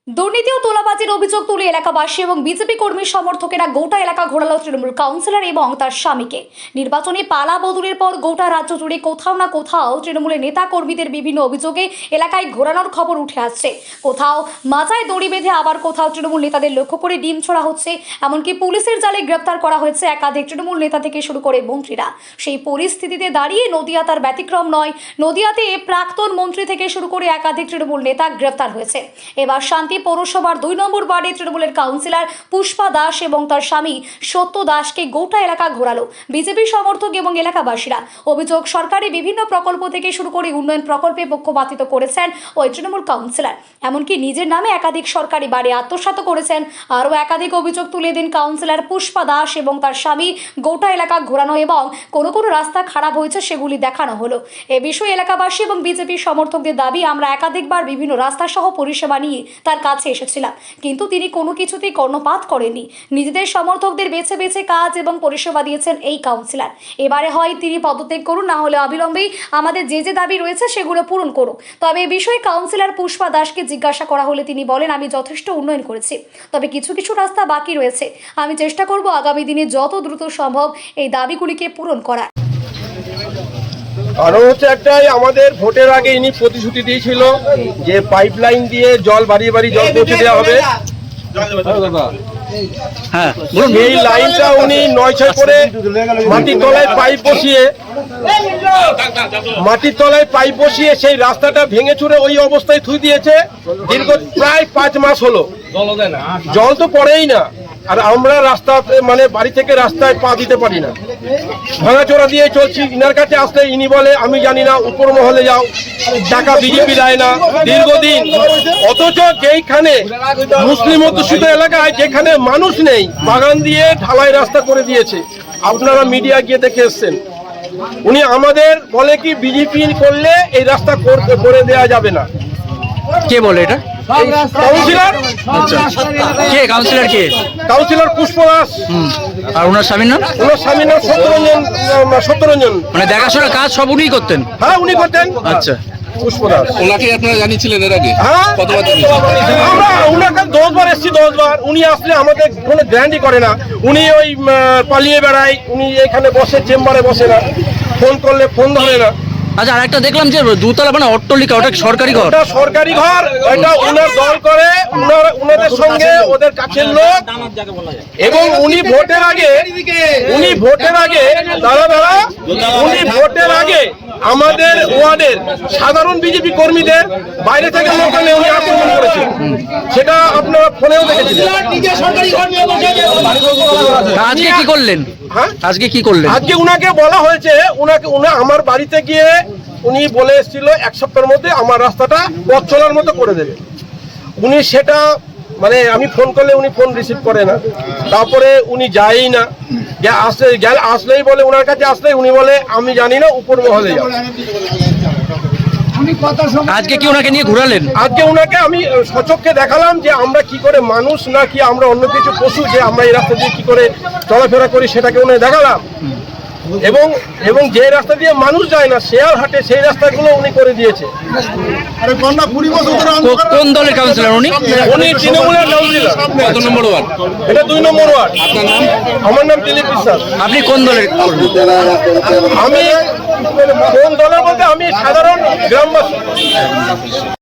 দুর্নীতি ও তোলাবাজির অভিযোগ তুলে এলাকাবাসী এবং বিজেপি কর্মী সমর্থকেরা গোটা এলাকা ঘোরালো তৃণমূল কাউন্সিলর এবং তার স্বামীকে। নির্বাচনী পালা বদলের পর গোটা রাজ্য জুড়ে কোথাও না কোথাও তৃণমূলের নেতা কর্মীদের বিভিন্ন অভিযোগে এলাকায় ঘোরানোর খবর উঠে আসছে। কোথাও মাথায় দড়ি বেঁধে, আবার কোথাও তৃণমূল নেতাদের লক্ষ্য করে ডিম ছোড়া হচ্ছে। এমনকি পুলিশের জালে গ্রেপ্তার করা হয়েছে একাধিক তৃণমূল নেতা থেকে শুরু করে মন্ত্রীরা। সেই পরিস্থিতিতে দাঁড়িয়ে নদিয়া তার ব্যতিক্রম নয়। নদিয়াতে প্রাক্তন মন্ত্রী থেকে শুরু করে একাধিক তৃণমূল নেতা গ্রেপ্তার হয়েছে। এবার শান্তি পৌরসভার 2 নম্বর ওয়ার্ডে তৃণমূলের কাউন্সিলর পুষ্পা দাস এবং তার স্বামী সত্য দাসকে গোটা এলাকা ঘোরালো বিজেপি সমর্থক এবং এলাকাবাসীরা। অভিযোগ, সরকারি বিভিন্ন প্রকল্প থেকে শুরু করে উন্নয়ন প্রকল্পে পক্ষপাতিত্ব করেছেন ওই তৃণমূল কাউন্সিলর। এমনকি নিজের নামে একাধিক সরকারি বাড়ি আত্মসাৎ করেছেন। আরও একাধিক অভিযোগ তুলে দিন কাউন্সিলর পুষ্পা দাস এবং তার স্বামী। গোটা এলাকা ঘোরানো এবং কোনো কোনো রাস্তা খারাপ হয়েছে সেগুলি দেখানো হলো। এ বিষয়ে এলাকাবাসী এবং বিজেপি সমর্থকদের দাবি, আমরা একাধিকবার বিভিন্ন রাস্তা সহ পরিষেবা নিয়ে তার কাছে এসেছিলাম, কিন্তু তিনি কোনো কিছুতেই কর্ণপাত করেননি। নিজেদের সমর্থকদের বেছে বেছে কাজ এবং পরিষেবা দিয়েছেন এই কাউন্সিলর। এবারে হয় তিনি পদত্যাগ করুন, না হলে অবিলম্বেই আমাদের যে দাবি রয়েছে সেগুলো পূরণ করুক। তবে এই বিষয়ে কাউন্সিলর পুষ্পা দাসকে জিজ্ঞাসা করা হলে তিনি বলেন, আমি যথেষ্ট উন্নয়ন করেছি, তবে কিছু কিছু রাস্তা বাকি রয়েছে। আমি চেষ্টা করব আগামী দিনে যত দ্রুত সম্ভব এই দাবিগুলিকে পূরণ করার। কারণ হচ্ছে একটাই, আমাদের ভোটের আগে ইনি প্রতিশ্রুতি দিয়েছিল যে পাইপলাইন দিয়ে জল বাড়ি বাড়ি জল পৌঁছে দেওয়া হবে। এই লাইনটা উনি 9-6 করে মাটির তলায় পাইপ বসিয়ে সেই রাস্তাটা ভেঙে চুরে ওই অবস্থায় থুই দিয়েছে। দীর্ঘ প্রায় 5 মাস হলো জল তো পড়েই না, আর আমরা রাস্তাতে মানে বাড়ি থেকে রাস্তায় পা দিতে পারি না, ভাঙাচোরা দিয়ে চলছি। ইনার কাছে আসলে ইনি বলে, আমি জানি না, উপর মহলে যাও, টাকা বিজেপি দেয় না দীর্ঘদিন। অথচ যেইখানে মুসলিম অধ্যুষিত এলাকায় যেখানে মানুষ নেই, বাগান দিয়ে ঢালাই রাস্তা করে দিয়েছে। আপনারা মিডিয়া গিয়ে দেখে এসছেন। উনি আমাদের বলে কি, বিজেপি করলে এই রাস্তা করে দেওয়া যাবে না। কে বলে এটা? কাউন্সিলর। কে কাউন্সিলর? কে কাউন্সিলর? পুষ্পা দাস। আর ওনার স্বামীর নাম? ওনার স্বামীর নাম সত্যরঞ্জন। মানে দেখাশোনা কাজ সব উনিই করতেন? হ্যাঁ, উনি করতেন। আচ্ছা, পুষ্পা দাস। ওনাকে আপনারা জানিয়েছিলেন এর আগে? হ্যাঁ, কতবার? আমরা ওনাকে 10 বার এসেছি। 10 বার উনি আসলে আমাদের কোনো গ্যারান্টি করে না। উনি ওই পালিয়ে বেড়ায়, উনি এখানে বসে, চেম্বারে বসে না, ফোন করলে ফোন ধরে না। আচ্ছা, আর একটা দেখলাম যে দুতলা মানে অট্টালিকা, ওটা সরকারি ঘর? ওটা সরকারি ঘর, এটা ওনার দল করে, ওনাদের সঙ্গে ওদের কাছের লোক। এবং উনি ভোটের আগে আমাদের ওয়ার্ডের সাধারণ বিজেপি কর্মীদের বাইরে থেকে লোক এনে উনি আক্রমণ করেছেন। সেটা আপনারা ফোনেও দেখেছিলেন। আজকে কি করলেন? হ্যাঁ, আজকে কি করলেন? আজকে উনাকে বলা হয়েছে, উনি আমার বাড়িতে গিয়ে উনি বলে এসেছিল 1 সপ্তাহের মধ্যে আমার রাস্তাটা পথ চলার মতো করে দেবে। উনি সেটা মানে আমি ফোন করলে উনি ফোন রিসিভ করে না। তারপরে উনি যায়ই না, আসলেই বলে, ওনার কাছে আসলেই উনি বলে, আমি জানি না, উপর মহলে যাও। আজকে কি ওনাকে নিয়ে ঘোরালেন? আজকে ওনাকে আমি সচক্ষে দেখালাম যে আমরা কি করে মানুষ, না কি আমরা অন্য কিছু পশু, যে আমরা এই রাস্তা দিয়ে কি করে চলাফেরা করি সেটাকে উনি দেখালাম। এবং যে রাস্তা দিয়ে মানুষ যায় না, শেয়ার হাটে, সেই রাস্তাগুলো উনি করে দিয়েছে। কোন দলের কাউন্সিলর উনি? উনি তৃণমূলের কাউন্সিলর। কত নম্বর ওয়ার্ড? এটা 2 নম্বর ওয়ার্ড। আপনার নাম? আমার নাম দিলীপ বিশ্বাস। আপনি কোন দলের? আমি কোন দলের বলতে আমি সাধারণ গ্রামবাসী।